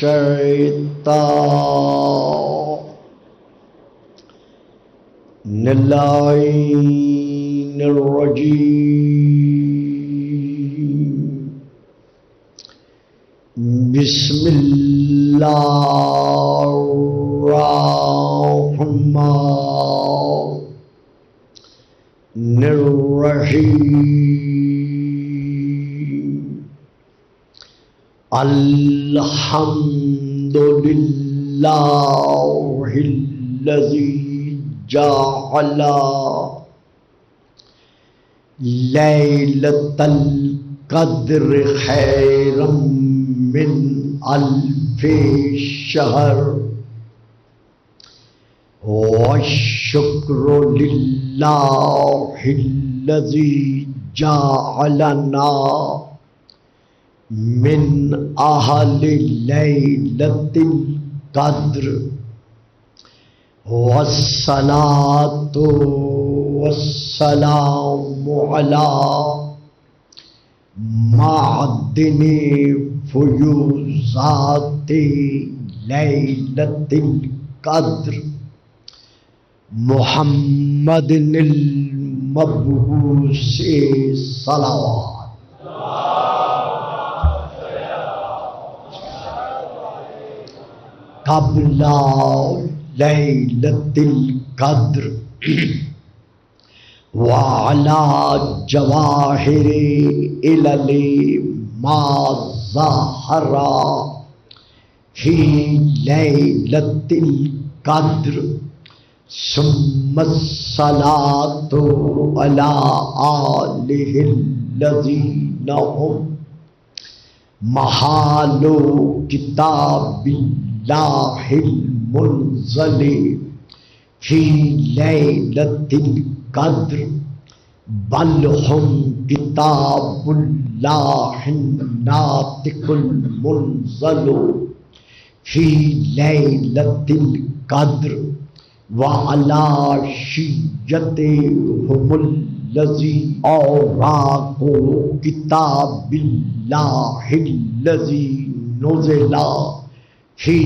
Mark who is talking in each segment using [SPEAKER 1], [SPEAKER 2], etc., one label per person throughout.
[SPEAKER 1] الشيطان اللعين الرجيم بسم الله الرحمن الرحيم الحمد لله الذي جعل ليلة القدر خيرا من ألف شهر والشكر لله الذي جعلنا من أهل ليلة القدر والصلاة والسلام على معدن فيوزات ليلة القدر محمد المبعوث صلوات قبل ليلة القدر وعلى جواهر إلل ما ظهر في ليلة القدر ثم الصلاة على آله الذين هم محال كتاب الله المنزل في ليلة القدر بل هم كتاب الله الناطق المنزل في ليلة القدر وعلى شيعتهم الذي أوراقوا كتاب الله الذي نزل في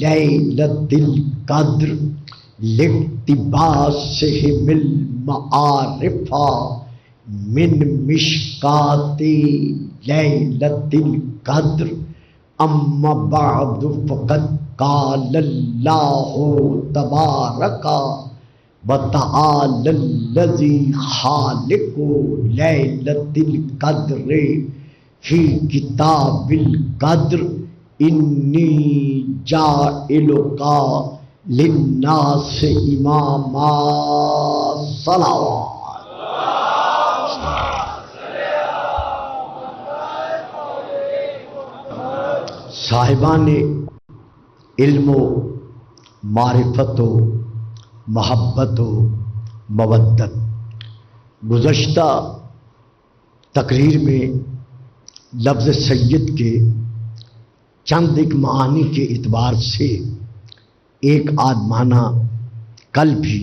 [SPEAKER 1] ليلة القدر لاقتباسهم المعارف من مشكات ليلة القدر أما بعد فقد قال الله تبارك وتعالى الذي خالق ليلة القدر في كتاب القدر إني جاعلك للناس إماما صلوات صاحبان علم و معرفت و محبت و مودت، گزشتہ تقریر میں لفظ سید کے چند ایک معانی کے اعتبار سے ایک آدھ معنی کل بھی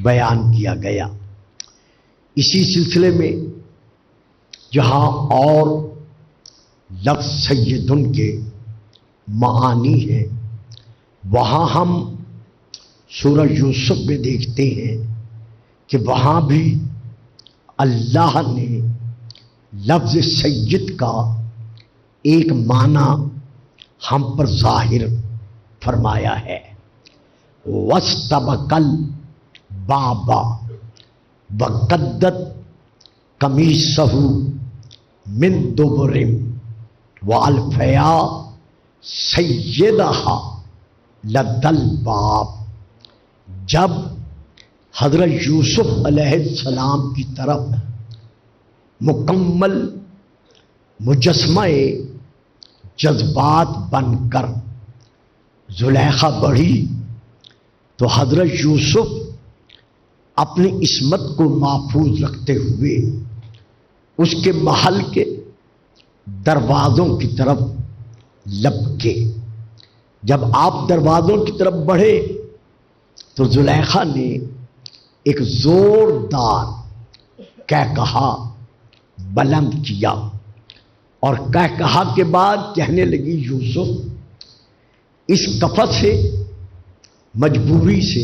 [SPEAKER 1] بیان کیا گیا۔ اسی سلسلے میں جہاں اور لفظ سیدن کے معانی ہیں، وہاں ہم سورہ یوسف میں دیکھتے ہیں کہ وہاں بھی اللہ نے لفظ سید کا ایک معنی ہم پر ظاہر فرمایا ہے۔ وَاسْتَبَقَ الْبَابَ وَقَدَّتْ قَمِيصَهُ مِنْ دُبُرٍ وَأَلْفَيَا سَيِّدَهَا لَدَى الْبَابِ، جب حضرت یوسف علیہ السلام کی طرف مکمل مجسمہ جذبات بن کر زلیخا بڑھی تو حضرت یوسف اپنی عصمت کو محفوظ رکھتے ہوئے اس کے محل کے دروازوں کی طرف لپکے۔ جب آپ دروازوں کی طرف بڑھے تو زلیخا نے ایک زوردار کہا بلند کیا اور کہا کے بعد کہنے لگی، یوسف اس کفت سے مجبوری سے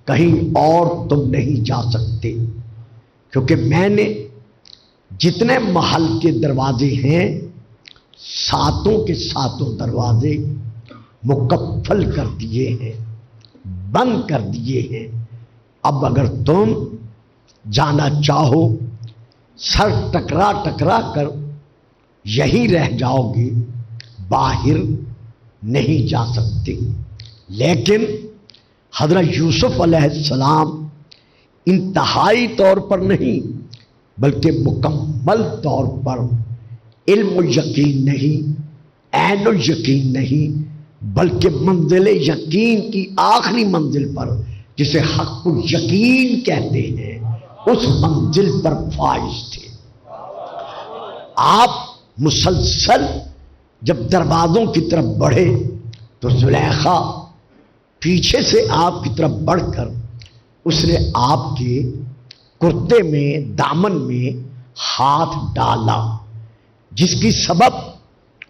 [SPEAKER 1] کہیں اور تم نہیں جا سکتے، کیونکہ میں نے جتنے محل کے دروازے ہیں ساتوں کے ساتوں دروازے مکفل کر دیے ہیں، بند کر دیے ہیں۔ اب اگر تم جانا چاہو سر ٹکرا ٹکرا کر یہیں رہ جاؤ گے، باہر نہیں جا سکتے۔ لیکن حضرت یوسف علیہ السلام انتہائی طور پر نہیں بلکہ مکمل طور پر علم و یقین نہیں، عین و یقین نہیں، بلکہ منزل یقین کی آخری منزل پر جسے حق یقین کہتے ہیں اس منزل پر فائز تھے۔ آپ مسلسل جب دروازوں کی طرف بڑھے تو زلیخا پیچھے سے آپ کی طرف بڑھ کر اس نے آپ کے کرتے میں دامن میں ہاتھ ڈالا، جس کی سبب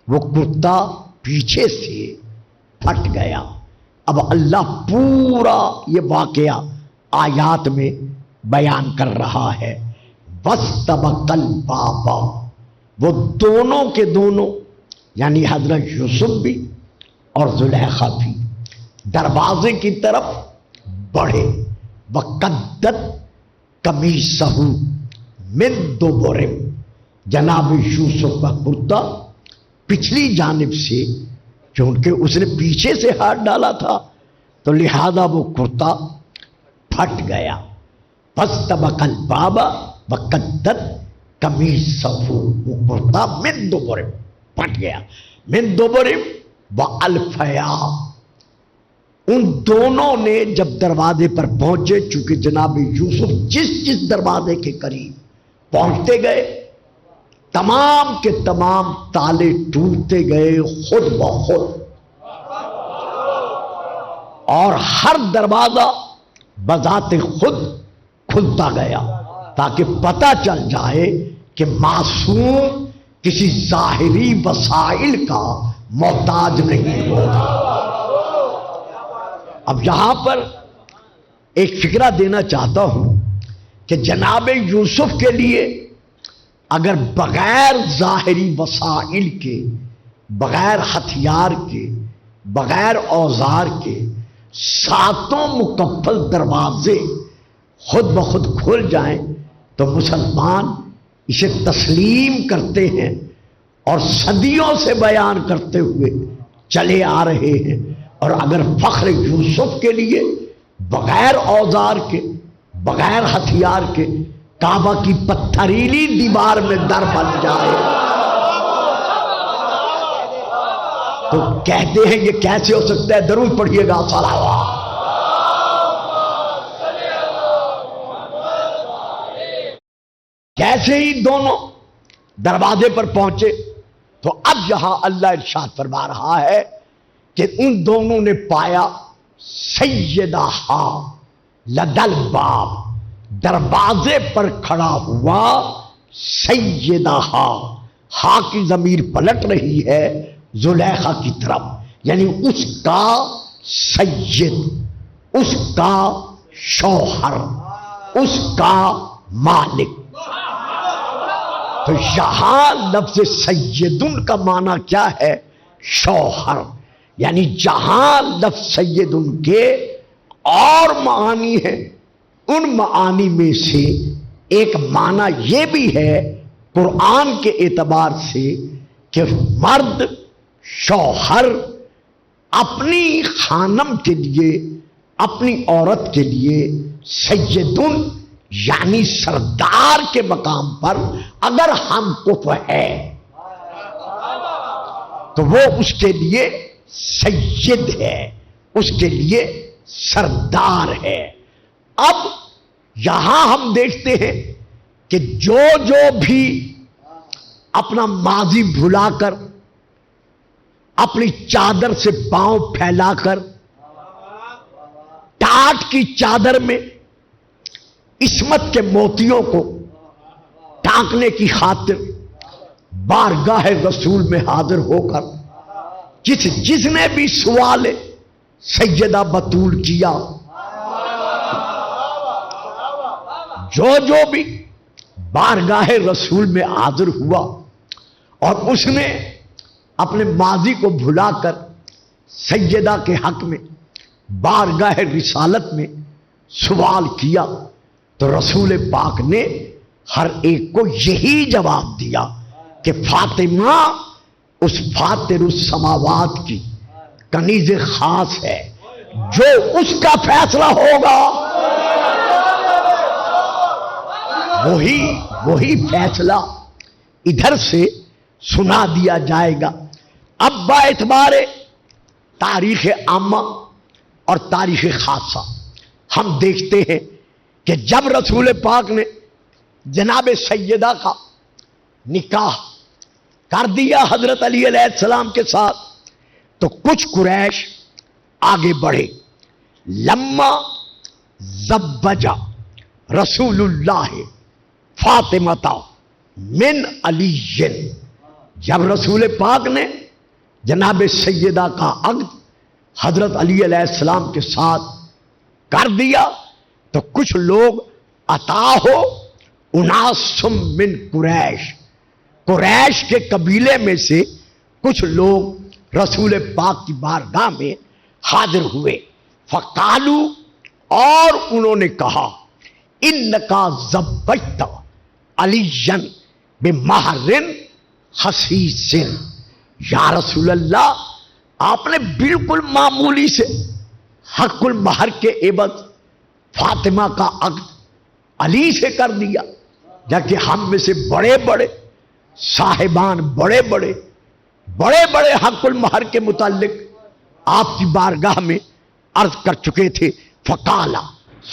[SPEAKER 1] وہ کرتا پیچھے سے پھٹ گیا۔ اب اللہ پورا یہ واقعہ آیات میں بیان کر رہا ہے۔ وَاسْتَبَقَ الْبَابَ، وہ دونوں کے دونوں یعنی حضرت یوسف بھی اور زلیخا بھی دروازے کی طرف بڑھے۔ وَقَدَّتْ قَمِيصَهُ مِن دُبُرٍ، جناب یوسف کا کرتا پچھلی جانب سے، کیونکہ اس نے پیچھے سے ہاتھ ڈالا تھا تو لہذا وہ کرتا پھٹ گیا۔ فَاسْتَبَقَ الْبَابَ وَقَدَّتْ قَمِيصَهُ، وہ کرتا مِن دُبُرٍ پھٹ گیا۔ مِن دُبُرٍ وَأَلْفَيَا، ان دونوں نے جب دروازے پر پہنچے، چونکہ جناب یوسف جس دروازے کے قریب پہنچتے گئے تمام کے تمام تالے ٹوٹتے گئے خود بخود، اور ہر دروازہ بذات خود کھلتا گیا تاکہ پتہ چل جائے کہ معصوم کسی ظاہری وسائل کا محتاج نہیں ہوگا۔ اب یہاں پر ایک فکرہ دینا چاہتا ہوں کہ جناب یوسف کے لیے اگر بغیر ظاہری وسائل کے، بغیر ہتھیار کے، بغیر اوزار کے ساتوں مکفل دروازے خود بخود کھل جائیں تو مسلمان اسے تسلیم کرتے ہیں اور صدیوں سے بیان کرتے ہوئے چلے آ رہے ہیں۔ اور اگر فخر یوسف کے لیے بغیر اوزار کے، بغیر ہتھیار کے کعبہ کی پتھریلی دیوار میں در بن جائے تو کہتے ہیں یہ کیسے ہو سکتا ہے؟ درود پڑھیے گا صلوات۔ کیسے ہی دونوں دروازے پر پہنچے تو اب یہاں اللہ ارشاد فرما رہا ہے کہ ان دونوں نے پایا سیدہ لدل باب، دروازے پر کھڑا ہوا سیدہ ہا کی ضمیر پلٹ رہی ہے زلیخا کی طرف، یعنی اس کا سید، اس کا شوہر، اس کا مالک۔ تو یہاں لفظ سیدن کا معنی کیا ہے؟ شوہر، یعنی جہاں لفظ سیدن کے اور معانی ہیں، ان معانی میں سے ایک معنی یہ بھی ہے قرآن کے اعتبار سے کہ مرد، شوہر اپنی خانم کے لیے، اپنی عورت کے لیے سیدن یعنی سردار کے مقام پر اگر ہم کف ہے تو وہ اس کے لیے سید ہے، اس کے لیے سردار ہے۔ اب یہاں ہم دیکھتے ہیں کہ جو بھی اپنا ماضی بھلا کر، اپنی چادر سے پاؤں پھیلا کر، ٹاٹ کی چادر میں عصمت کے موتیوں کو ٹانکنے کی خاطر بارگاہ رسول میں حاضر ہو کر جس نے بھی سوال سیدہ بطول کیا، جو بھی بارگاہ رسول میں حاضر ہوا اور اس نے اپنے ماضی کو بھلا کر سیدہ کے حق میں بارگاہ رسالت میں سوال کیا، تو رسول پاک نے ہر ایک کو یہی جواب دیا کہ فاطمہ اس فاتر السماوات کی کنیز خاص ہے، جو اس کا فیصلہ ہوگا وہی فیصلہ ادھر سے سنا دیا جائے گا۔ اب با اعتبار تاریخ عامہ اور تاریخ خاصہ ہم دیکھتے ہیں کہ جب رسول پاک نے جناب سیدہ کا نکاح کر دیا حضرت علی علیہ السلام کے ساتھ، تو کچھ قریش آگے بڑھے۔ لما زوجا رسول اللہ فاطمہ من علی، جب رسول پاک نے جناب سیدہ کا عقد حضرت علی علیہ السلام کے ساتھ کر دیا، تو کچھ لوگ عطا ہو اناسم من قریش کے قبیلے میں سے کچھ لوگ رسول پاک کی بارگاہ میں حاضر ہوئے۔ فقالو، اور انہوں نے کہا، انکا زوجت علی بمہر خسیس، یا رسول اللہ آپ نے بالکل معمولی سے حق المہر کے عوض فاطمہ کا عقد علی سے کر دیا، جبکہ ہم میں سے بڑے بڑے صاحبان بڑے بڑے حق المہر کے متعلق آپ کی بارگاہ میں عرض کر چکے تھے۔ فقالا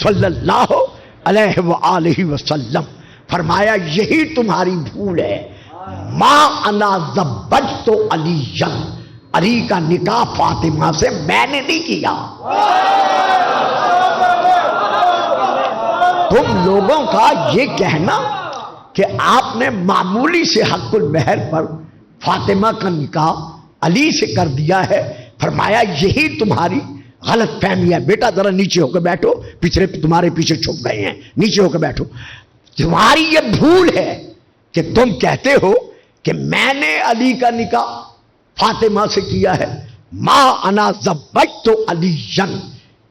[SPEAKER 1] صلی اللہ علیہ وآلہ وسلم، فرمایا یہی تمہاری بھول ہے، ما انا زوجت علی، علی کا نکاح فاطمہ سے میں نے نہیں کیا۔ تم لوگوں کا یہ کہنا کہ آپ نے معمولی سے حق المہر پر فاطمہ کا نکاح علی سے کر دیا ہے، فرمایا یہی تمہاری غلط فہمی ہے۔ بیٹا ذرا نیچے ہو کے بیٹھو، پچھلے تمہارے پیچھے چھپ گئے ہیں، نیچے ہو کے بیٹھو۔ تمہاری یہ بھول ہے کہ تم کہتے ہو کہ میں نے علی کا نکاح فاطمہ سے کیا ہے۔ ما انا زوجت علی،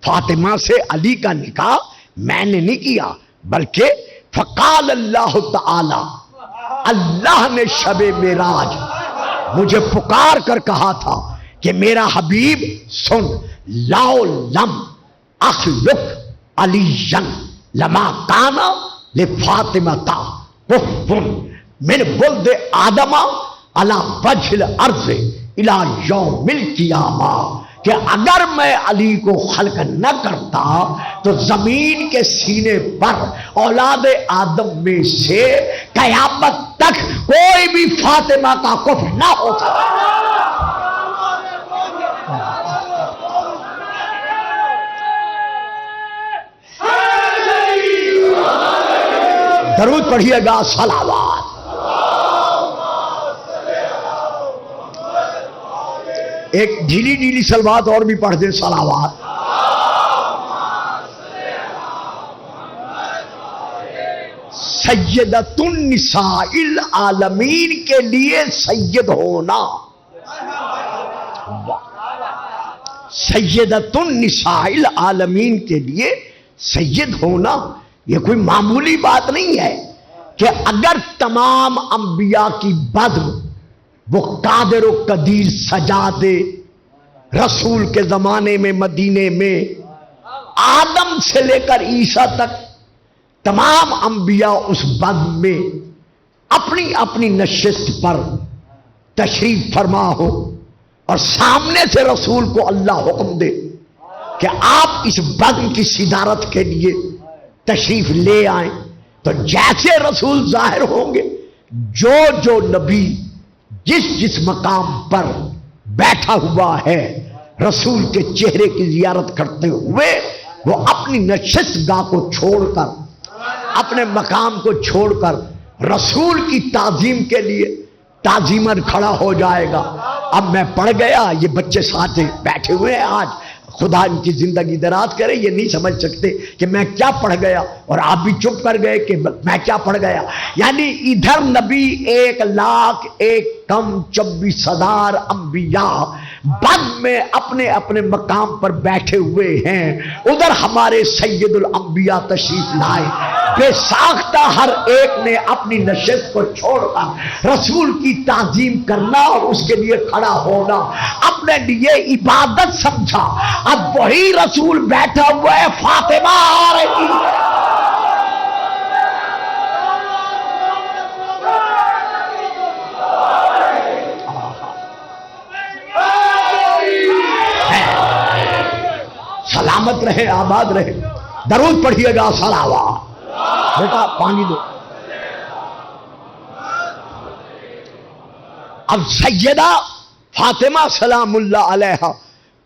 [SPEAKER 1] فاطمہ سے علی کا نکاح میں نے نہیں کیا، بلکہ فقال اللہ تعالی، اللہ نے شب معراج مجھے پکار کر کہا تھا کہ میرا حبیب سن، لاؤ لم اخلق علی لما کانا لفاطمہ کفن من ولد آدم علی وجہ الارض الی یوم القیامہ، کہ اگر میں علی کو خلق نہ کرتا تو زمین کے سینے پر اولاد آدم میں سے قیامت تک کوئی بھی فاطمہ کا کفر نہ ہو سکتا۔ درود پڑھیے گا، صلوات۔ ایک ڈھیلی ڈھیلی صلوات اور بھی پڑھ دیں، صلوات۔ سیدۃ النساء العالمین کے لیے سید ہونا، سیدۃ النساء العالمین کے لیے سید ہونا یہ کوئی معمولی بات نہیں ہے کہ اگر تمام انبیاء کی بزم وہ قادر و قدیر سجا دے، رسول کے زمانے میں مدینے میں آدم سے لے کر عیسیٰ تک تمام انبیاء اس بزم میں اپنی اپنی نشست پر تشریف فرما ہو، اور سامنے سے رسول کو اللہ حکم دے کہ آپ اس بزم کی صدارت کے لیے تشریف لے آئیں، تو جیسے رسول ظاہر ہوں گے، جو نبی جس مقام پر بیٹھا ہوا ہے رسول کے چہرے کی زیارت کرتے ہوئے، وہ اپنی نشست گاہ کو چھوڑ کر، اپنے مقام کو چھوڑ کر رسول کی تعظیم کے لیے تعظیماً کھڑا ہو جائے گا۔ اب میں پڑھ گیا، یہ بچے ساتھ بیٹھے ہوئے ہیں آج، خدا ان کی زندگی دراز کرے، یہ نہیں سمجھ سکتے کہ میں کیا پڑھ گیا، اور آپ بھی چپ کر گئے کہ میں کیا پڑھ گیا۔ یعنی ادھر نبی 1,01,24,000 انبیاء بعد میں اپنے اپنے مقام پر بیٹھے ہوئے ہیں، ادھر ہمارے سید الانبیاء تشریف لائے، بے ساختہ ہر ایک نے اپنی نشست کو چھوڑ کر رسول کی تعظیم کرنا اور اس کے لیے کھڑا ہونا اپنے لیے عبادت سمجھا۔ اب وہی رسول بیٹھا ہوا ہے، فاطمہ آ رہی ہے، سلامت رہے، آباد رہے، درود پڑھیے گا صلوات۔ بیٹا پانی دو۔ اب سیدہ فاطمہ سلام اللہ علیہا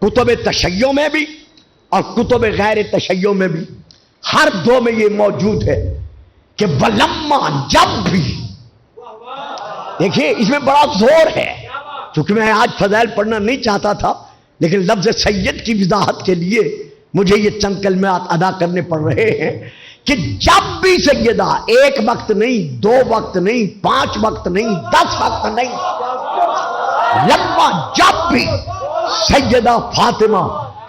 [SPEAKER 1] کتب تشیع میں بھی اور کتب غیر تشیع میں بھی ہر دو میں یہ موجود ہے کہ ولما، جب بھی، دیکھیے اس میں بڑا زور ہے، چونکہ میں آج فضائل پڑھنا نہیں چاہتا تھا، لیکن لفظ سید کی وضاحت کے لیے مجھے یہ چند کلمات ادا کرنے پڑ رہے ہیں کہ جب بھی سیدہ، ایک وقت نہیں، 2 وقت نہیں، 5 وقت نہیں، 10 وقت نہیں، لما جب بھی سیدہ فاطمہ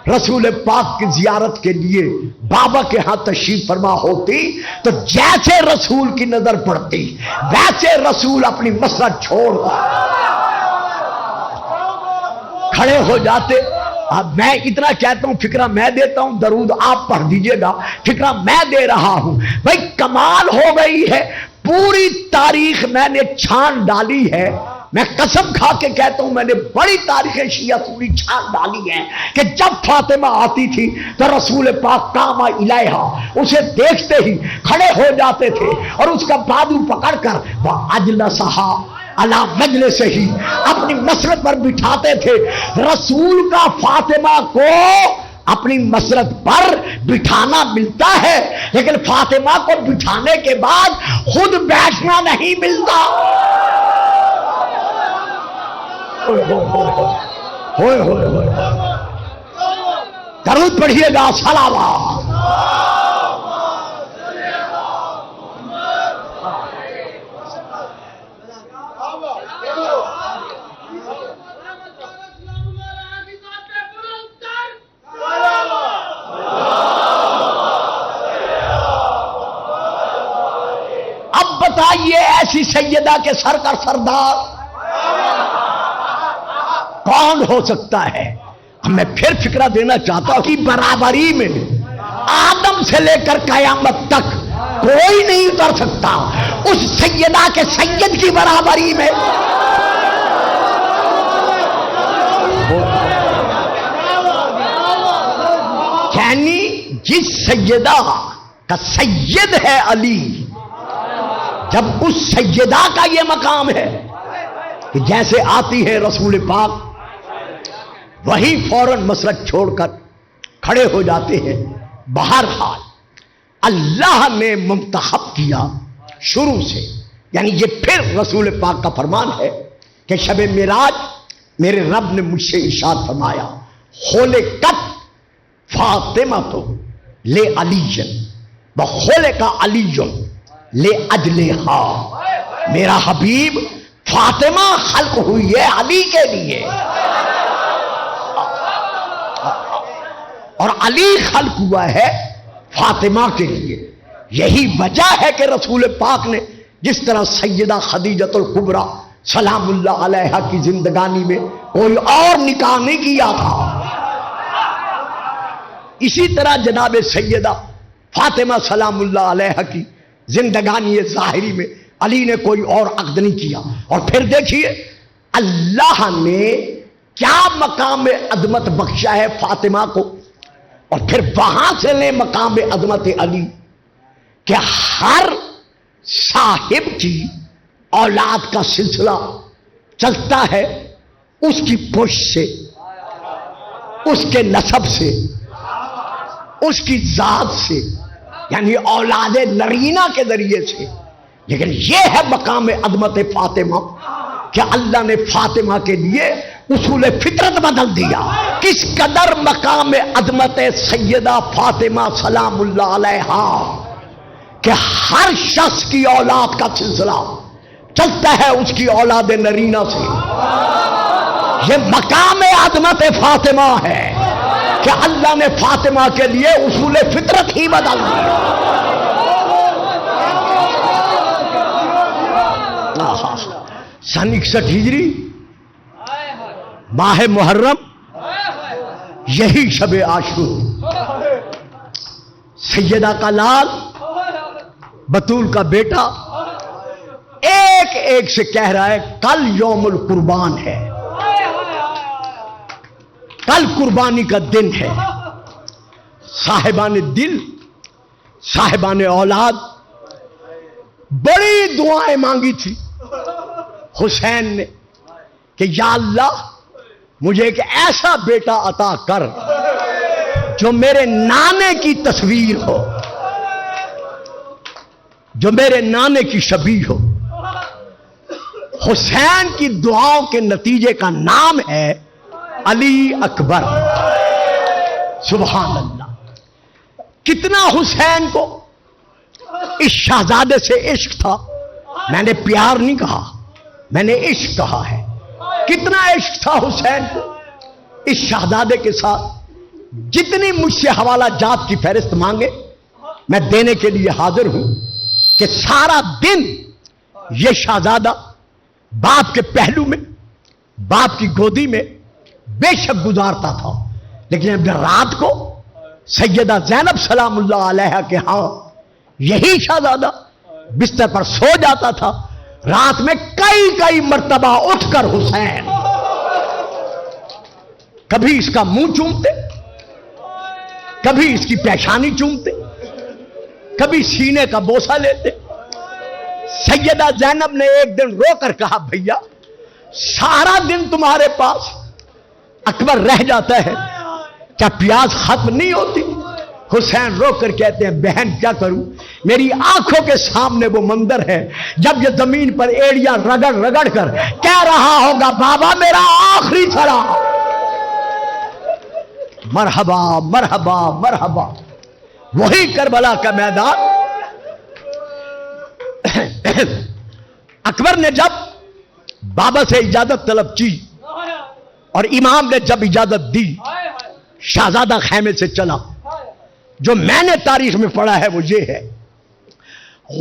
[SPEAKER 1] رسول پاک کی زیارت کے لیے بابا کے ہاں تشریف فرما ہوتی تو جیسے رسول کی نظر پڑتی ویسے رسول اپنی مسرت چھوڑ کھڑے ہو جاتے۔ اب میں اتنا کہتا ہوں، فکرہ میں دیتا ہوں، درود آپ پڑھ دیجئے گا، فکرہ میں دے رہا ہوں۔ بھائی کمال ہو گئی ہے، پوری تاریخ میں نے چھان ڈالی ہے، میں قسم کھا کے کہتا ہوں میں نے بڑی تاریخ شیعہ پوری چھان ڈالی ہے کہ جب فاطمہ آتی تھی تو رسول پاک قام الیہا، اسے دیکھتے ہی کھڑے ہو جاتے تھے اور اس کا بازو پکڑ کر وہ اجلسہا علی مجلسہ ہی اپنی مسرت پر بٹھاتے تھے۔ رسول کا فاطمہ کو اپنی مسرت پر بٹھانا ملتا ہے، لیکن فاطمہ کو بٹھانے کے بعد خود بیٹھنا نہیں ملتا۔ درود پڑھیے گا صلوات۔ اب بتائیے ایسی سیدہ کے سر کا سردار کون ہو سکتا ہے؟ میں پھر فکرہ دینا چاہتا ہوں کہ برابری میں آدم سے لے کر قیامت تک کوئی نہیں اتر سکتا اس سیدہ کے سید کی برابری میں۔ یعنی جس سیدہ کا سید ہے علی، جب اس سیدہ کا یہ مقام ہے کہ جیسے آتی ہے رسول پاک وہی فوراً مسلک چھوڑ کر کھڑے ہو جاتے ہیں۔ بہرحال اللہ نے منتخب کیا شروع سے، یعنی یہ پھر رسول پاک کا فرمان ہے کہ شب معراج میرے رب نے مجھ سے ارشاد فرمایا خلقت فاطمہ تو لے علی وخلق علی لے اجلہا، میرا حبیب فاطمہ خلق ہوئی ہے علی کے لیے اور علی خلق ہوا ہے فاطمہ کے لیے۔ یہی وجہ ہے کہ رسول پاک نے جس طرح سیدہ خدیجۃ الکبریٰ سلام اللہ علیہا کی زندگانی میں کوئی اور نکاح نہیں کیا تھا، اسی طرح جناب سیدہ فاطمہ سلام اللہ علیہا کی زندگانی ظاہری میں علی نے کوئی اور عقد نہیں کیا۔ اور پھر دیکھیے اللہ نے کیا مقام عظمت بخشا ہے فاطمہ کو، اور پھر وہاں سے لے مقام عظمت علی کہ ہر صاحب کی اولاد کا سلسلہ چلتا ہے اس کی پوش سے، اس کے نسب سے، اس کی ذات سے، یعنی اولاد نرینہ کے ذریعے سے۔ لیکن یہ ہے مقام عظمت فاطمہ کہ اللہ نے فاطمہ کے لیے اصول فطرت بدل دیا. کس قدر مقام عظمت سیدہ فاطمہ سلام اللہ علیہا کہ ہر شخص کی اولاد کا سلسلہ چلتا ہے اس کی اولاد نرینہ سے. یہ مقام عظمت فاطمہ ہے کہ اللہ نے فاطمہ کے لیے اصول فطرت ہی بدل دیا. سن 61 ہجری ماہ محرم یہی شب عاشور سیدہ کا لال بطول کا بیٹا ایک ایک سے کہہ رہا ہے کل یوم القربان ہے, کل قربانی کا دن ہے. صاحبان دل صاحبان اولاد بڑی دعائیں مانگی تھی حسین نے کہ یا اللہ مجھے ایک ایسا بیٹا عطا کر جو میرے نانے کی تصویر ہو, جو میرے نانے کی شبیہ ہو. حسین کی دعاؤں کے نتیجے کا نام ہے علی اکبر. سبحان اللہ. کتنا حسین کو اس شہزادے سے عشق تھا. میں نے پیار نہیں کہا, میں نے عشق کہا ہے. کتنا عشق تھا حسین کو اس شہزادے کے ساتھ. جتنی مجھ سے حوالہ جات کی فہرست مانگے میں دینے کے لیے حاضر ہوں کہ سارا دن یہ شہزادہ باپ کے پہلو میں باپ کی گودی میں بے شک گزارتا تھا. لیکن جب رات کو سیدہ زینب سلام اللہ علیہا کے ہاں یہی شہزادہ بستر پر سو جاتا تھا. رات میں کئی مرتبہ اٹھ کر حسین کبھی اس کا منہ چومتے, کبھی اس کی پیشانی چومتے, کبھی سینے کا بوسہ لیتے. سیدہ زینب نے ایک دن رو کر کہا بھیا سارا دن تمہارے پاس اکبر رہ جاتا ہے, کیا پیاس ختم نہیں ہوتی؟ حسین رو کر کہتے ہیں بہن کیا کروں, میری آنکھوں کے سامنے وہ منظر ہے جب یہ زمین پر ایڑیاں رگڑ رگڑ کر کہہ رہا ہوگا بابا میرا آخری سلام. مرحبا مرحبا مرحبا. وہی کربلا کا میدان. اکبر نے جب بابا سے اجازت طلب کی اور امام نے جب اجازت دی شہزادہ خیمے سے چلا. جو میں نے تاریخ میں پڑھا ہے وہ یہ ہے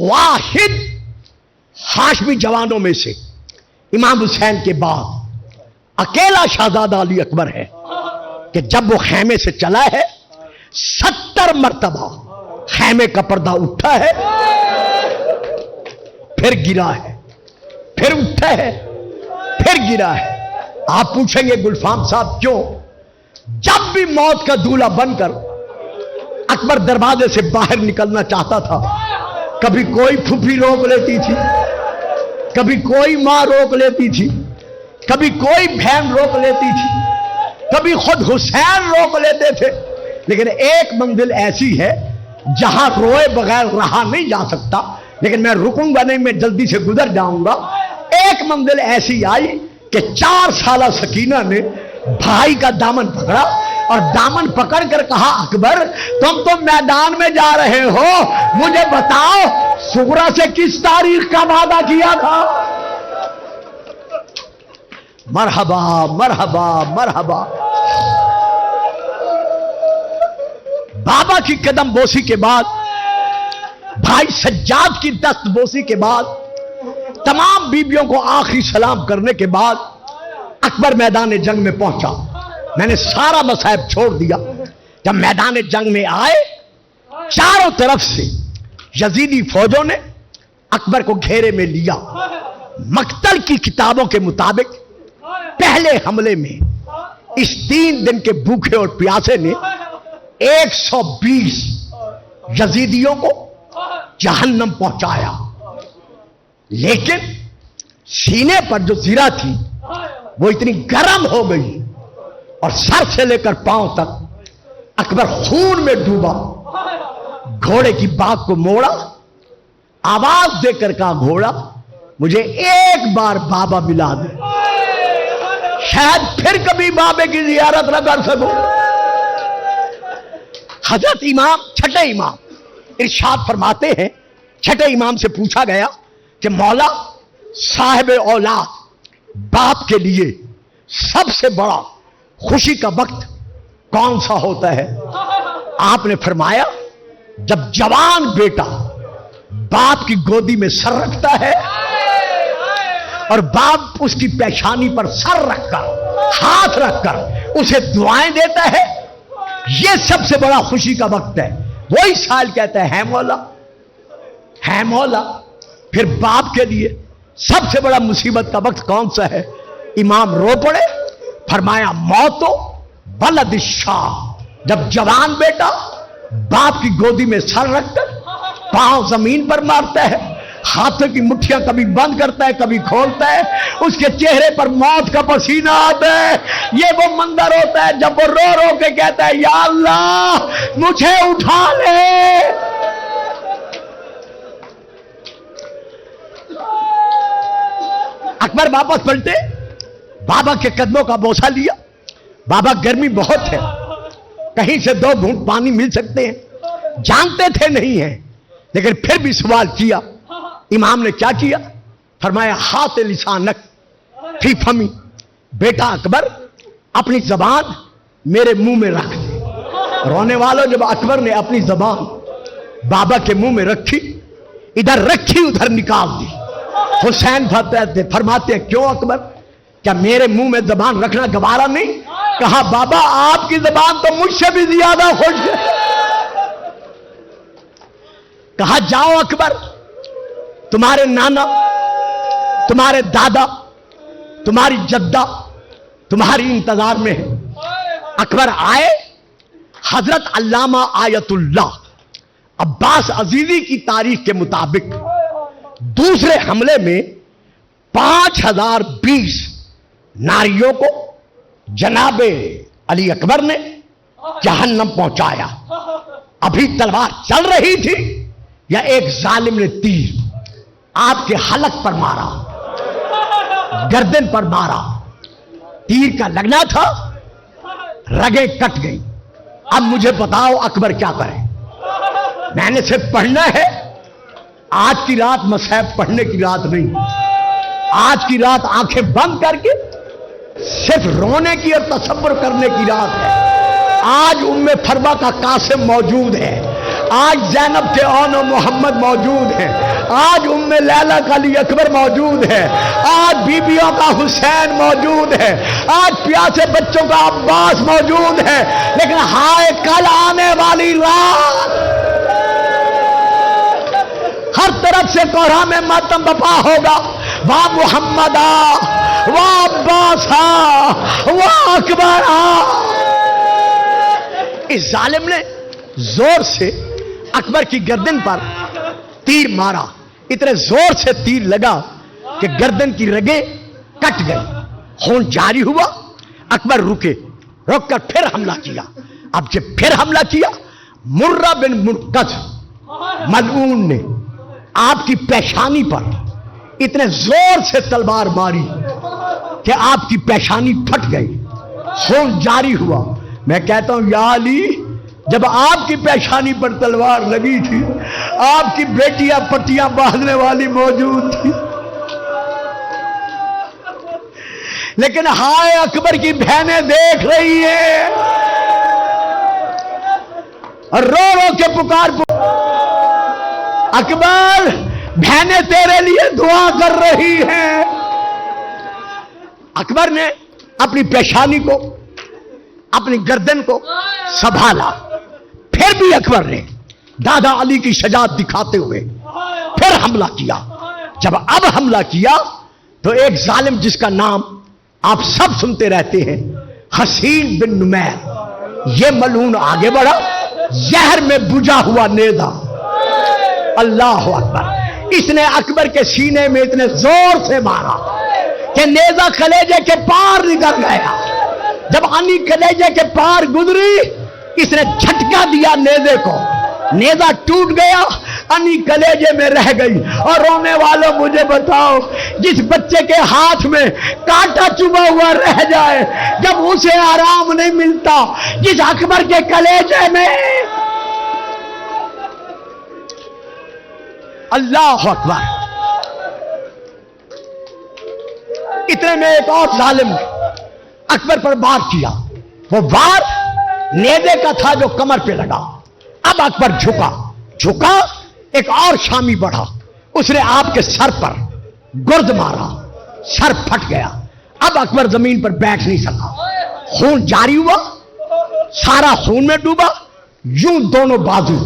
[SPEAKER 1] واحد ہاشمی جوانوں میں سے امام حسین کے بعد اکیلا شہزادہ علی اکبر ہے کہ جب وہ خیمے سے چلا ہے 70 مرتبہ خیمے کا پردہ اٹھا ہے, پھر گرا ہے, پھر اٹھا ہے, پھر گرا ہے. آپ پوچھیں گے گلفام صاحب کیوں؟ جب بھی موت کا دولہا بن کر اکبر دروازے سے باہر نکلنا چاہتا تھا کبھی کوئی پھوپھی روک لیتی تھی, کبھی کوئی ماں روک لیتی تھی, کبھی کوئی بہن روک لیتی تھی, کبھی خود حسین روک لیتے تھے. لیکن ایک منزل ایسی ہے جہاں روئے بغیر رہا نہیں جا سکتا, لیکن میں رکوں گا نہیں, میں جلدی سے گزر جاؤں گا. ایک منزل ایسی آئی کہ 4 سالہ سکینہ نے بھائی کا دامن پکڑا اور دامن پکڑ کر کہا اکبر تم تو میدان میں جا رہے ہو, مجھے بتاؤ سغرا سے کس تاریخ کا وعدہ کیا تھا؟ مرحبا مرحبا مرحبا. بابا کی قدم بوسی کے بعد, بھائی سجاد کی دست بوسی کے بعد, تمام بیبیوں کو آخری سلام کرنے کے بعد اکبر میدان جنگ میں پہنچا. میں نے سارا مصائب چھوڑ دیا. جب میدان جنگ میں آئے چاروں طرف سے یزیدی فوجوں نے اکبر کو گھیرے میں لیا. مقتل کی کتابوں کے مطابق پہلے حملے میں اس 3 دن کے بھوکے اور پیاسے نے 120 یزیدیوں کو جہنم پہنچایا. لیکن سینے پر جو زرہ تھی وہ اتنی گرم ہو گئی اور سر سے لے کر پاؤں تک اکبر خون میں ڈوبا. گھوڑے کی باگ کو موڑا, آواز دے کر کہا گھوڑا مجھے ایک بار بابا ملا دے. شاید پھر کبھی بابے کی زیارت نہ کر سکوں۔ حضرت امام چھٹے امام ارشاد فرماتے ہیں، چھٹے امام سے پوچھا گیا کہ مولا صاحب اولاد باپ کے لیے سب سے بڑا خوشی کا وقت کون سا ہوتا ہے؟ آپ نے فرمایا جب جوان بیٹا باپ کی گودی میں سر رکھتا ہے اور باپ اس کی پیشانی پر سر رکھ کر ہاتھ رکھ کر اسے دعائیں دیتا ہے، یہ سب سے بڑا خوشی کا وقت ہے۔ وہی سائل کہتا ہے مولا، ہے مولا، پھر باپ کے لیے سب سے بڑا مصیبت کا وقت کون سا ہے؟ امام رو پڑے، فرمایا موتو ولد الشاہ، جب جوان بیٹا باپ کی گودی میں سر رکھ کر پاؤں زمین پر مارتا ہے، ہاتھوں کی مٹھیاں کبھی بند کرتا ہے کبھی کھولتا ہے، اس کے چہرے پر موت کا پسینہ آتا ہے، یہ وہ منظر ہوتا ہے جب وہ رو رو کے کہتا ہے یا اللہ مجھے اٹھا لے۔ اکبر واپس پلٹے، بابا کے قدموں کا بوسہ لیا۔ بابا گرمی بہت ہے، کہیں سے 2 گھونٹ پانی مل سکتے ہیں، جانتے تھے نہیں ہیں، لیکن پھر بھی سوال کیا۔ امام نے کیا کیا؟ فرمایا ہاتھ لسانک فی فمی، بیٹا اکبر اپنی زبان میرے منہ میں رکھ دے۔ رونے والوں، جب اکبر نے اپنی زبان بابا کے منہ میں رکھی، ادھر رکھی ادھر نکال دی۔ حسین فرماتے ہیں کیوں اکبر، کیا میرے منہ میں زبان رکھنا گوارا نہیں؟ کہا بابا آپ کی زبان تو مجھ سے بھی زیادہ خوش ہے۔ کہا جاؤ اکبر، تمہارے نانا، تمہارے دادا، تمہاری جدہ تمہاری انتظار میں ہے۔ اکبر آئے، حضرت علامہ آیت اللہ عباس عزیزی کی تاریخ کے مطابق دوسرے حملے میں 5020 ناریوں کو جناب علی اکبر نے جہنم پہنچایا۔ ابھی تلوار چل رہی تھی یا ایک ظالم نے تیر آپ کے حلق پر مارا، گردن پر مارا، تیر کا لگنا تھا، رگیں کٹ گئی۔ اب مجھے بتاؤ اکبر کیا کرے؟ میں نے صرف پڑھنا ہے، آج کی رات مصحف پڑھنے کی رات نہیں، آج کی رات آنکھیں بند کر کے صرف رونے کی اور تصور کرنے کی رات ہے۔ آج ام فروا کا قاسم موجود ہے، آج زینب کے اون و محمد موجود ہیں، آج ام لیلا کا علی اکبر موجود ہے، آج بیبیوں کا حسین موجود ہے، آج پیاسے بچوں کا عباس موجود ہے، لیکن ہائے کل آنے والی رات ہر طرف سے کوہرام میں ماتم بپا ہوگا۔ واہ محمد آ، واہ عباس آ، واہ اکبر آ۔ اس ظالم نے زور سے اکبر کی گردن پر تیر مارا، اتنے زور سے تیر لگا کہ گردن کی رگیں کٹ گئی، خون جاری ہوا۔ اکبر رکے، رک کر پھر حملہ کیا۔ اب جب پھر حملہ کیا، مرہ بن مرکز ملعون نے آپ کی پیشانی پر اتنے زور سے تلوار ماری کہ آپ کی پیشانی پھٹ گئی، خون جاری ہوا۔ میں کہتا ہوں یا علی، جب آپ کی پیشانی پر تلوار لگی تھی، آپ کی بیٹیاں پٹیاں باندھنے والی موجود تھی، لیکن ہائے اکبر کی بہنیں دیکھ رہی ہیں اور رو رو کے پکار اکبر بہنیں تیرے لیے دعا کر رہی ہیں۔ اکبر نے اپنی پیشانی کو، اپنی گردن کو سنبھالا، پھر بھی اکبر نے دادا علی کی شجاعت دکھاتے ہوئے پھر حملہ کیا۔ جب اب حملہ کیا تو ایک ظالم جس کا نام آپ سب سنتے رہتے ہیں، حسین بن نمیر، یہ ملعون آگے بڑھا، زہر میں بجھا ہوا نیزہ، اللہ اکبر، اس نے اکبر کے سینے میں اتنے زور سے مارا کہ نیزہ کلیجے کے پار نکل گیا۔ جب انی کلیجے کے پار گزری، اس نے جھٹکا دیا نیزے کو، نیزہ ٹوٹ گیا، انی کلیجے میں رہ گئی۔ اور رونے والوں مجھے بتاؤ، جس بچے کے ہاتھ میں کانٹا چبھا ہوا رہ جائے جب اسے آرام نہیں ملتا، جس اکبر کے کلیجے میں، اللہ اکبر۔ اتنے میں ایک اور ظالم نے اکبر پر وار کیا، وہ وار نیزے کا تھا جو کمر پہ لگا۔ اب اکبر جھکا، ایک اور شامی بڑھا، اس نے آپ کے سر پر گرد مارا، سر پھٹ گیا۔ اب اکبر زمین پر بیٹھ نہیں سکا، خون جاری ہوا، سارا خون میں ڈوبا۔ یوں دونوں بازو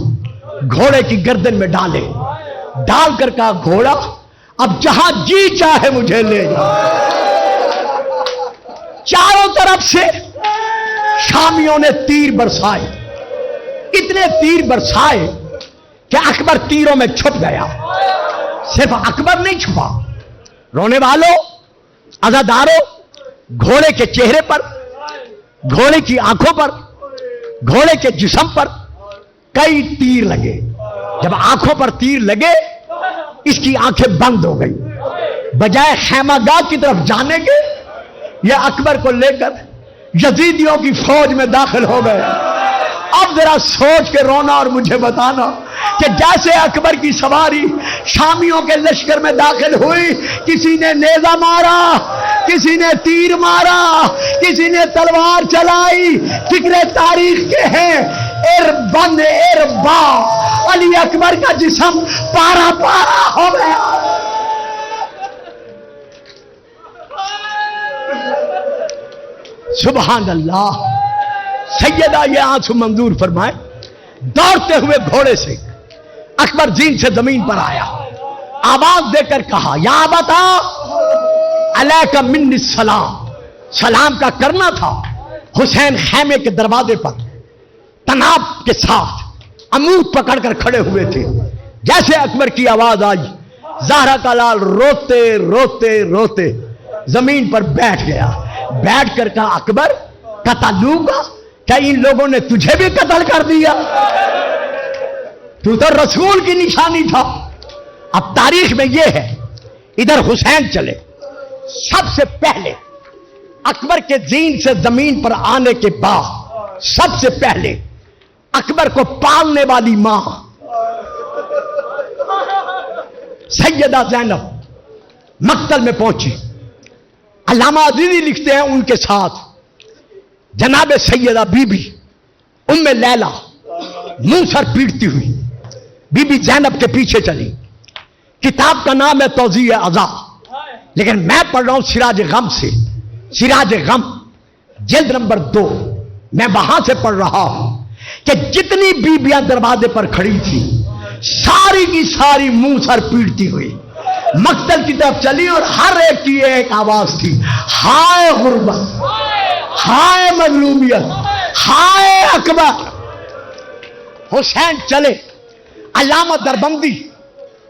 [SPEAKER 1] گھوڑے کی گردن میں ڈال کر کہا، گھوڑا اب جہاں جی چاہے مجھے لے جا۔ چاروں طرف سے شامیوں نے تیر برسائے، اتنے تیر برسائے کہ اکبر تیروں میں چھپ گیا۔ صرف اکبر نہیں چھپا، رونے والوں، عزاداروں، گھوڑے کے چہرے پر، گھوڑے کی آنکھوں پر، گھوڑے کے جسم پر کئی تیر لگے۔ جب آنکھوں پر تیر لگے، اس کی آنکھیں بند ہو گئی۔ بجائے خیمہ گاہ کی طرف جانے کے، یہ اکبر کو لے کر یزیدیوں کی فوج میں داخل ہو گئے۔ اب ذرا سوچ کے رونا اور مجھے بتانا کہ جیسے اکبر کی سواری شامیوں کے لشکر میں داخل ہوئی، کسی نے نیزہ مارا، کسی نے تیر مارا، کسی نے تلوار چلائی۔ فکر تاریخ کے ہیں، اربن اربا، علی اکبر کا جسم پارا پارا ہو گیا۔ سبحان اللہ۔ سیدہ یہ آنسو منظور فرمائے، دوڑتے ہوئے گھوڑے سے اکبر زین سے زمین پر آیا، آواز دے کر کہا، یا ابتا علیک منی السلام۔ سلام کا کرنا تھا۔ حسین خیمے کے دروازے پر تناب کے ساتھ عمود پکڑ کر کھڑے ہوئے تھے۔ جیسے اکبر کی آواز آئی، زہرا کا لال روتے روتے روتے زمین پر بیٹھ گیا۔ بیٹھ کر کہا، اکبر قتلوں گا؟ کیا ان لوگوں نے تجھے بھی قتل کر دیا؟ تو رسول کی نشانی تھا۔ اب تاریخ میں یہ ہے، ادھر حسین چلے، سب سے پہلے اکبر کے زین سے زمین پر آنے کے بعد سب سے پہلے اکبر کو پالنے والی ماں سیدہ زینب مقتل میں پہنچی۔ علامہ عزیزی لکھتے ہیں، ان کے ساتھ جناب سیدہ بی بی ام لیلہ منہ سر پیٹتی ہوئی بی بی زینب کے پیچھے چلی۔ کتاب کا نام ہے توضیح عزا، لیکن میں پڑھ رہا ہوں سراج غم سے، سراج غم جلد نمبر 2۔ میں وہاں سے پڑھ رہا ہوں کہ جتنی بیبیاں دروازے پر کھڑی تھی، ساری کی ساری منہ سر پیٹتی ہوئی مقتل کی طرف چلی، اور ہر ایک کی ایک آواز تھی، ہائے غربت، ہائے مظلومیت، ہائے اکبر۔ حسین چلے۔ علامہ دربندی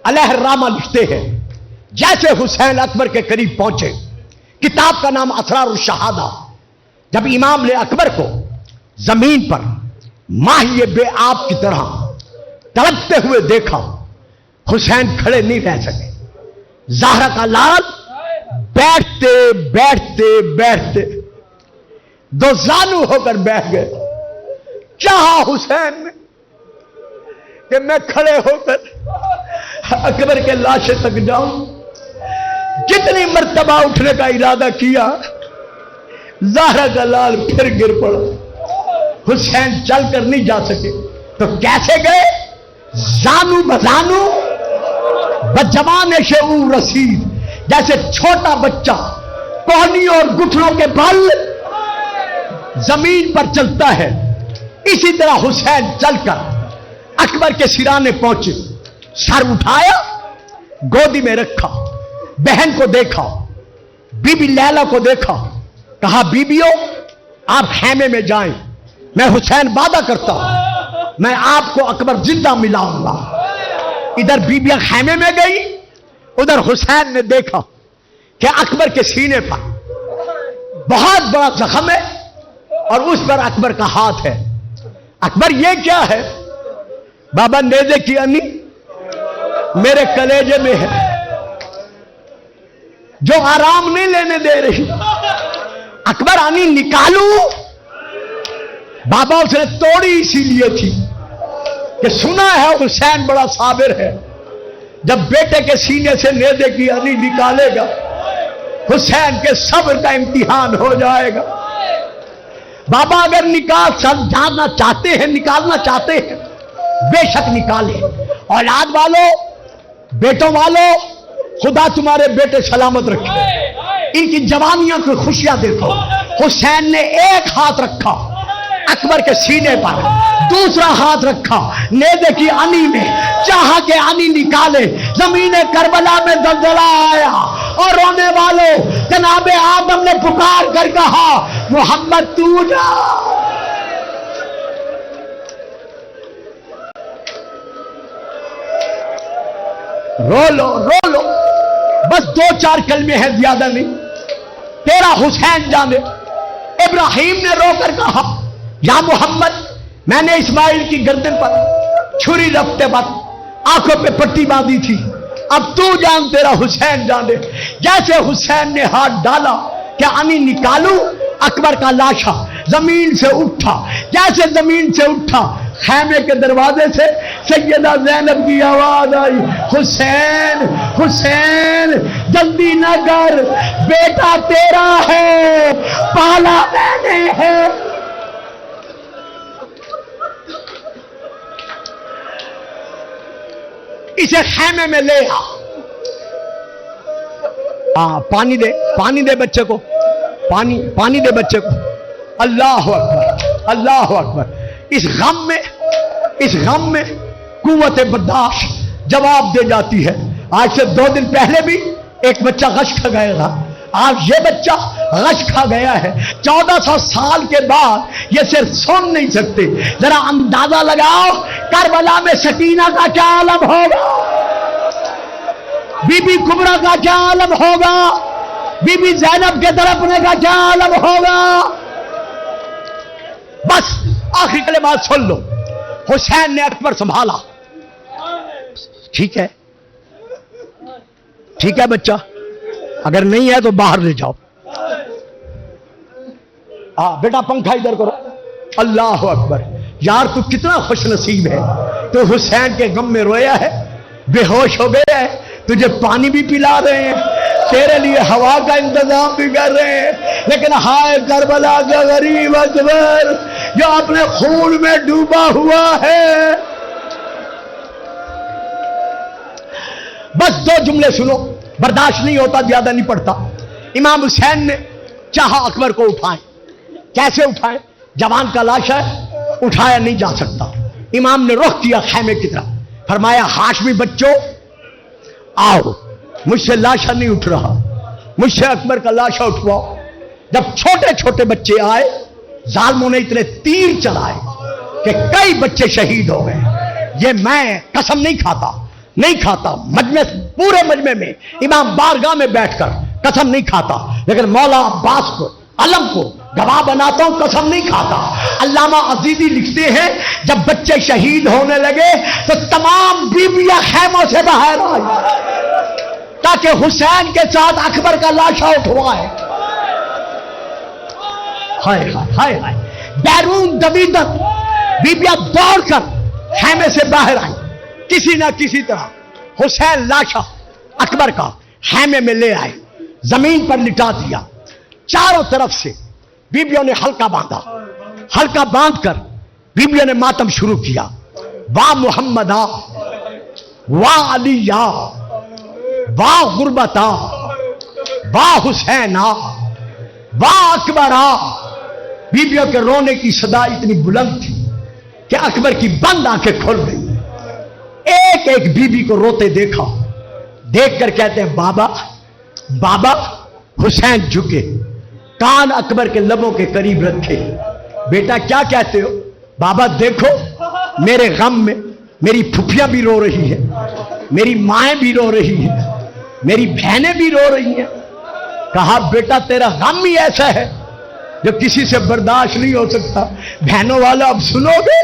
[SPEAKER 1] علیہ الرحمہ لکھتے ہیں، جیسے حسین اکبر کے قریب پہنچے، کتاب کا نام اسرار الشہادہ، جب امام نے اکبر کو زمین پر ماہی بے آب کی طرح تڑپتے ہوئے دیکھا، حسین کھڑے نہیں رہ سکے۔ زہرا کا لال بیٹھتے بیٹھتے بیٹھتے دو زانو ہو کر بیٹھ گئے۔ چاہا حسین نے کہ میں کھڑے ہو کر اکبر کے لاشے تک جاؤں، جتنی مرتبہ اٹھنے کا ارادہ کیا، زہرا کا لال پھر گر پڑا۔ حسین چل کر نہیں جا سکے تو کیسے گئے؟ زانو بزانو بجوان شعور رسید، جیسے چھوٹا بچہ کوہنی اور گھٹنوں کے بل زمین پر چلتا ہے، اسی طرح حسین چل کر اکبر کے سرانے پہنچے، سر اٹھایا، گودی میں رکھا، بہن کو دیکھا، بی بی لیلہ کو دیکھا، کہا بیبیوں آپ خیمے میں جائیں، میں حسین وعدہ کرتا ہوں میں آپ کو اکبر زندہ ملاؤں گا۔ ادھر بیبیاں خیمے میں گئی، ادھر حسین نے دیکھا کہ اکبر کے سینے پر بہت بڑا زخم ہے اور اس پر اکبر کا ہاتھ ہے۔ اکبر یہ کیا ہے؟ بابا نیزے کی انی میرے کلیجے میں ہے جو آرام نہیں لینے دے رہی. اکبر آنی نکالوں. بابا اس نے توڑی اسی لیے تھی کہ سنا ہے حسین بڑا صابر ہے. جب بیٹے کے سینے سے نیزے کی آنی نکالے گا حسین کے صبر کا امتحان ہو جائے گا. بابا اگر جاننا چاہتے ہیں نکالنا چاہتے ہیں بے شک نکالے. اولاد والوں بیٹوں والوں خدا تمہارے بیٹے سلامت رکھے. ان کی جوانیوں کی خوشیاں دیکھو. حسین نے ایک ہاتھ رکھا اکبر کے سینے پر, دوسرا ہاتھ رکھا نیزے کی آنی میں, چاہا کہ آنی نکالے. زمین کربلا میں زلزلہ آیا اور رونے والوں جناب آدم نے پکار کر کہا محمد تو جا. رو لو رو لو, بس 2-4 کلمے ہیں زیادہ نہیں. تیرا حسین جانے. ابراہیم نے رو کر کہا یا محمد میں نے اسماعیل کی گردن پر چھری رکھتے وقت آنکھوں پہ پٹی باندھی تھی, اب تو جان تیرا حسین جانے. جیسے حسین نے ہاتھ ڈالا کہ آنی نکالوں, اکبر کا لاشا زمین سے اٹھا. جیسے زمین سے اٹھا خیمے کے دروازے سے سیدہ زینب کی آواز آئی حسین حسین جلدی نہ کر, بیٹا تیرا ہے پالا میں نے ہے. اسے خیمے میں لے آ. پانی دے بچے کو, پانی دے بچے کو. اللہ اکبر اللہ اکبر. اس غم میں قوت برداشت جواب دے جاتی ہے. آج سے 2 دن پہلے بھی ایک بچہ غش کھا گیا تھا, آج یہ بچہ غش کھا گیا ہے. 1400 سال کے بعد یہ صرف سن نہیں سکتے. ذرا اندازہ لگاؤ کربلا میں سکینہ کا کیا عالم ہوگا, بی بی کبرا کا کیا عالم ہوگا, بی بی زینب کے تڑپنے کا کیا عالم ہوگا. بس آخری کلمات سن لو. حسین نے اکبر سنبھالا. ٹھیک ہے بچہ, اگر نہیں ہے تو باہر لے جاؤ. بیٹا پنکھا ادھر کرو. اللہ اکبر. یار تو کتنا خوش نصیب ہے, تو حسین کے غم میں رویا ہے, بے ہوش ہو گیا ہے, تجھے پانی بھی پلا رہے ہیں, تیرے لیے ہوا کا انتظام بھی کر رہے ہیں, لیکن ہائے کربلا کا غریب اکبر جو اپنے خون میں ڈوبا ہوا ہے. بس 2 جملے سنو, برداشت نہیں ہوتا, زیادہ نہیں پڑتا. امام حسین نے چاہا اکبر کو اٹھائیں. کیسے اٹھائیں؟ جوان کا لاش ہے, اٹھایا نہیں جا سکتا. امام نے رخ کیا خیمے کی طرف, فرمایا ہاشمی بچوں آؤ, مجھ سے لاشا نہیں اٹھ رہا, مجھ سے اکبر کا لاشا اٹھواؤ. جب چھوٹے چھوٹے بچے آئے ظالموں نے اتنے تیر چلائے کہ کئی بچے شہید ہو گئے. یہ میں قسم نہیں کھاتا پورے مجمع میں امام بارگاہ میں بیٹھ کر قسم نہیں کھاتا, لیکن مولا عباس کو علم کو گواہ بناتا ہوں, قسم نہیں کھاتا. علامہ عزیزی لکھتے ہیں جب بچے شہید ہونے لگے تو تمام بیویاں خیموں سے باہر آئی تاکہ حسین کے ساتھ اکبر کا لاشا اٹھوائے. ہائے ہائے ہائے ہائے. بیرون دویدن بیبیاں دوڑ کر خیمے سے باہر آئی, کسی نہ کسی طرح حسین لاشا اکبر کا خیمے میں لے آئے, زمین پر لٹا دیا. چاروں طرف سے بیبیوں نے حلقہ باندھا. حلقہ باندھ کر بیبیوں نے ماتم شروع کیا. واہ محمدہ, واہ علیہ, واہ غربتا, واہ حسینہ, واہ اکبرہ. بیبیوں کے رونے کی صدا اتنی بلند تھی کہ اکبر کی بند آنکھیں کھل گئی. ایک ایک بیوی کو روتے دیکھا, دیکھ کر کہتے ہیں بابا بابا. حسین جھکے, کان اکبر کے لبوں کے قریب رکھے. بیٹا کیا کہتے ہو؟ بابا دیکھو میرے غم میں میری پھپھیاں بھی رو رہی ہیں, میری مائیں بھی رو رہی ہیں, میری بہنیں بھی رو رہی ہیں. کہا بیٹا تیرا غم ہی ایسا ہے جو کسی سے برداشت نہیں ہو سکتا. بہنوں والا اب سنو گے,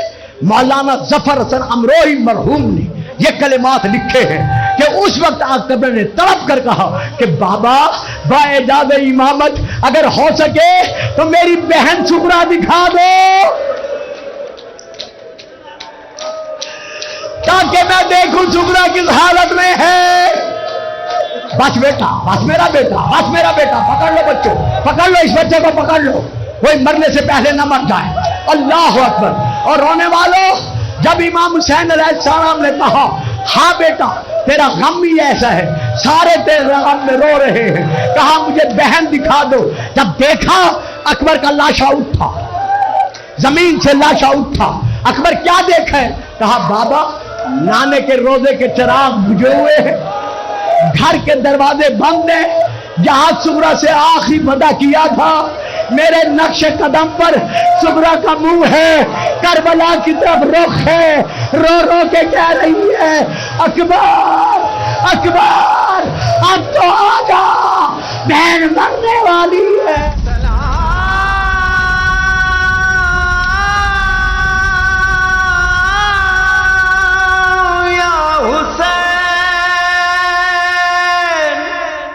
[SPEAKER 1] مولانا ظفر حسن امروہی مرحوم نے یہ کلمات لکھے ہیں کہ اس وقت اکبر نے تڑپ کر کہا کہ بابا باعجاز امامت اگر ہو سکے تو میری بہن سغرا دکھا دو تاکہ میں دیکھوں سغرا کس حالت میں ہے. بس بیٹا، بس میرا بیٹا، بس میرا بیٹا، پکڑ لو بچوں، پکڑ لو اس بچے کو، پکڑ لو، کوئی مرنے سے پہلے نہ مر جائے. اللہ اکبر. اور رونے والوں، جب امام حسین علیہ السلام نے کہا ہاں بیٹا تیرا غم بھی ایسا ہے، سارے تیرے غم میں رو رہے ہیں، کہا مجھے بہن دکھا دو. جب دیکھا اکبر کا لاشا اٹھا، زمین سے لاشا اٹھا. اکبر کیا دیکھے؟ کہا بابا نانے کے روزے کے چراغ بجھے ہوئے ہیں، گھر کے دروازے بند ہیں، جہاں سغرا سے آخری وعدہ کیا تھا میرے نقش قدم پر سغرا کا منہ ہے، کربلا کی طرف رخ ہے، رو رو کے کہہ رہی ہے اکبر اکبر اب تو آ جا، بہن مرنے والی